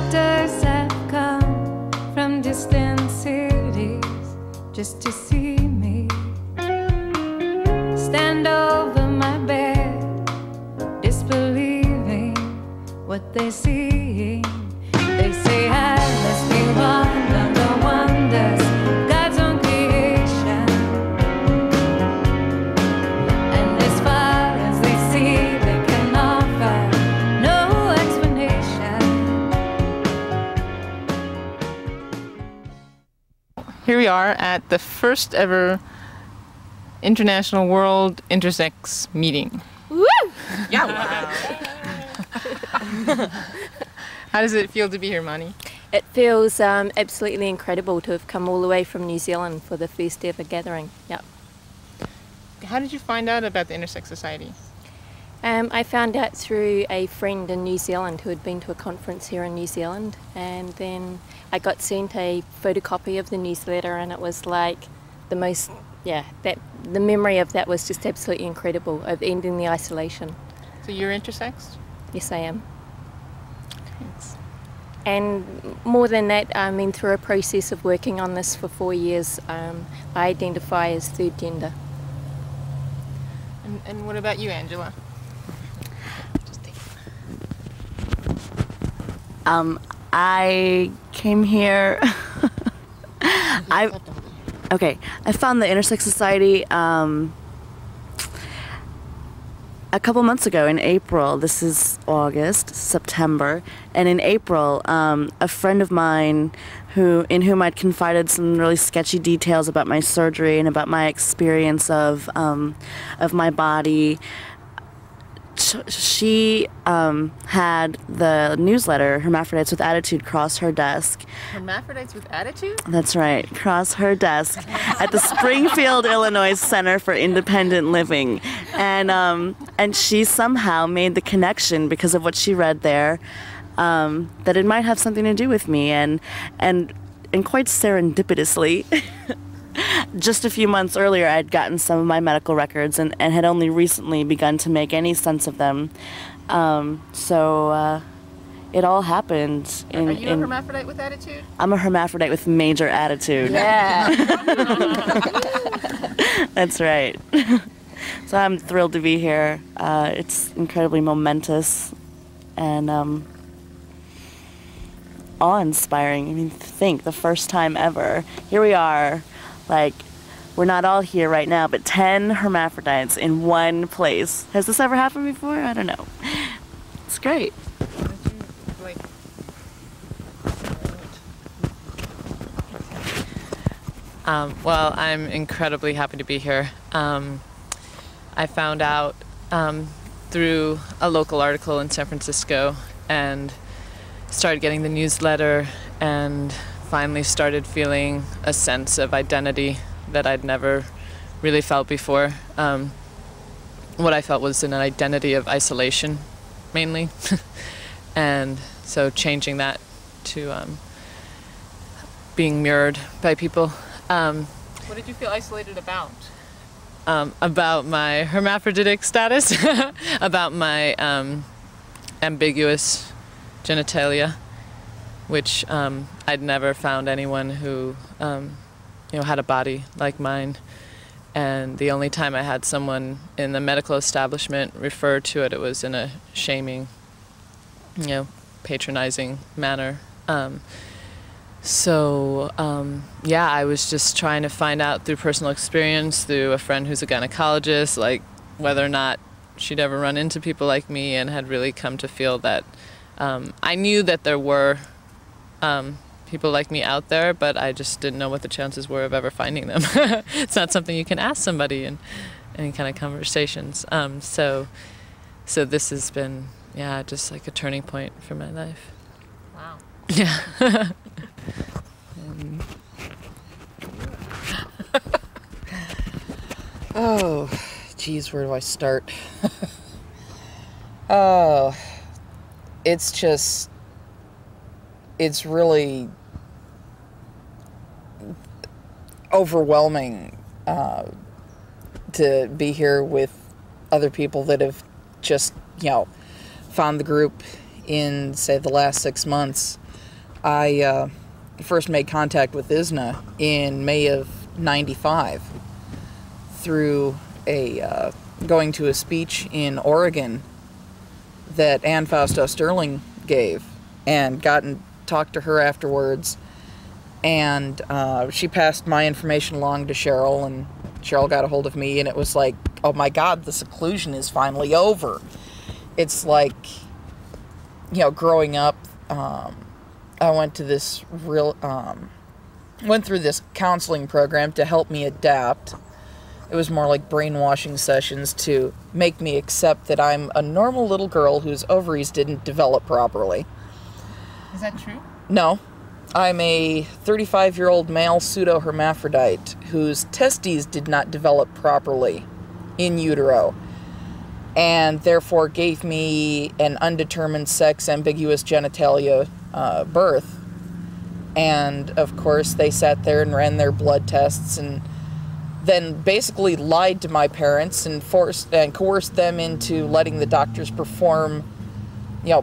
Doctors have come from distant cities just to see me. Stand over my bed, disbelieving what they see. They say I must be one of the wonders of God's own creation. And as far as they see, they can offer no explanation. Here we are at the first ever International World Intersex meeting. Woo! Yeah. Wow. How does it feel to be here, Mani? It feels absolutely incredible to have come all the way from New Zealand for the first ever gathering. Yep. How did you find out about the Intersex Society? I found out through a friend in New Zealand who had been to a conference here in New Zealand, and then I got sent a photocopy of the newsletter, and it was like the most, the memory of that was just absolutely incredible, of ending the isolation. So you're intersex? Yes, I am. Thanks. And more than that, I mean, through a process of working on this for 4 years, I identify as third gender. And what about you, Angela? I came here. I found the Intersex Society a couple months ago in April. This is August, September, and in April, a friend of mine in whom I'd confided some really sketchy details about my surgery and about my experience of my body. She had the newsletter Hermaphrodites with Attitude cross her desk. Hermaphrodites with Attitude? That's right, cross her desk at the Springfield, Illinois Center for Independent Living. And she somehow made the connection because of what she read there, that it might have something to do with me, and quite serendipitously, just a few months earlier, I'd gotten some of my medical records and had only recently begun to make any sense of them. So it all happened. Are you a hermaphrodite with attitude? I'm a hermaphrodite with major attitude. Yeah. That's right. So I'm thrilled to be here. It's incredibly momentous and awe-inspiring. I mean, think, the first time ever. Here we are. Like, we're not all here right now, but 10 hermaphrodites in one place. Has this ever happened before? I don't know. It's great. Well, I'm incredibly happy to be here. I found out through a local article in San Francisco and started getting the newsletter and finally started feeling a sense of identity that I'd never really felt before. What I felt was an identity of isolation, mainly. And so changing that to being mirrored by people. What did you feel isolated about? About my hermaphroditic status, about my ambiguous genitalia, which I'd never found anyone who had a body like mine. And the only time I had someone in the medical establishment refer to it, it was in a shaming, patronizing manner. Yeah, I was just trying to find out through personal experience, through a friend who's a gynecologist, like whether or not she'd ever run into people like me, and had really come to feel that I knew that there were people like me out there, but I just didn't know what the chances were of ever finding them. It's not something you can ask somebody in any kind of conversations. So this has been, just like a turning point for my life. Wow. Yeah. Oh, geez, where do I start? Oh, it's really overwhelming to be here with other people that have just, found the group in, say, the last 6 months. I first made contact with ISNA in May of '95 through going to a speech in Oregon that Ann Fausto Sterling gave, and talked to her afterwards, and she passed my information along to Cheryl, and Cheryl got a hold of me, and it was like, oh my God, the seclusion is finally over. It's like, growing up, I went to this went through this counseling program to help me adapt. It was more like brainwashing sessions to make me accept that I'm a normal little girl whose ovaries didn't develop properly. Is that true? No. I'm a 35-year-old male pseudo-hermaphrodite whose testes did not develop properly in utero, and therefore gave me an undetermined sex, ambiguous genitalia birth. And of course they sat there and ran their blood tests and then basically lied to my parents and coerced them into letting the doctors perform,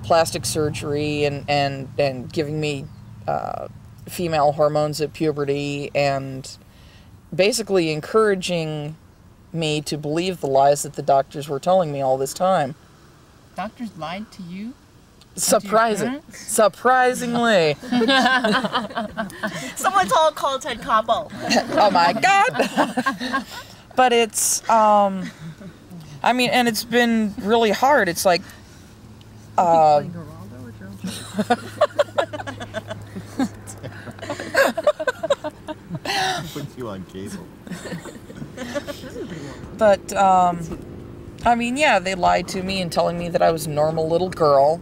plastic surgery and giving me female hormones at puberty, and basically encouraging me to believe the lies that the doctors were telling me all this time. Doctors lied to you? Surprisingly. Someone called Ted Capo. Oh my God. But it's, and it's been really hard. It's like, Put you on cable. But, they lied to me and telling me that I was a normal little girl.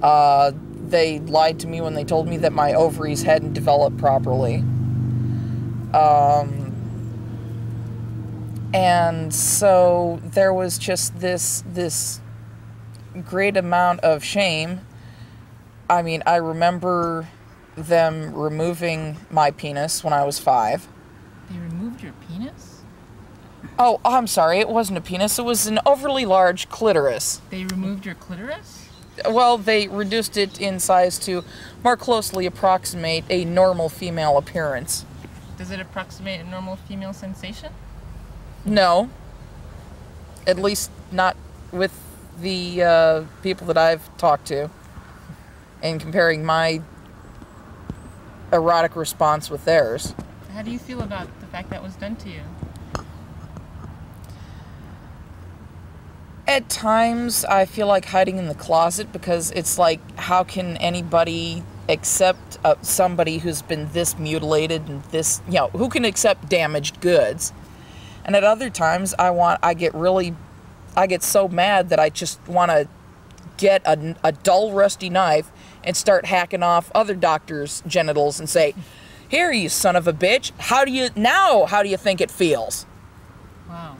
They lied to me when they told me that my ovaries hadn't developed properly. And so there was just this great amount of shame. I remember them removing my penis when I was 5. They removed your penis? Oh, I'm sorry, it wasn't a penis, it was an overly large clitoris. They removed your clitoris? Well, they reduced it in size to more closely approximate a normal female appearance. Does it approximate a normal female sensation? No. At least not with the people that I've talked to. And comparing my erotic response with theirs. How do you feel about the fact that was done to you? At times, I feel like hiding in the closet, because it's like, how can anybody accept somebody who's been this mutilated and this, who can accept damaged goods? And at other times, I get so mad that I just want to get a dull, rusty knife and start hacking off other doctors' genitals and say, "Here, you son of a bitch, how do you think it feels?" Wow.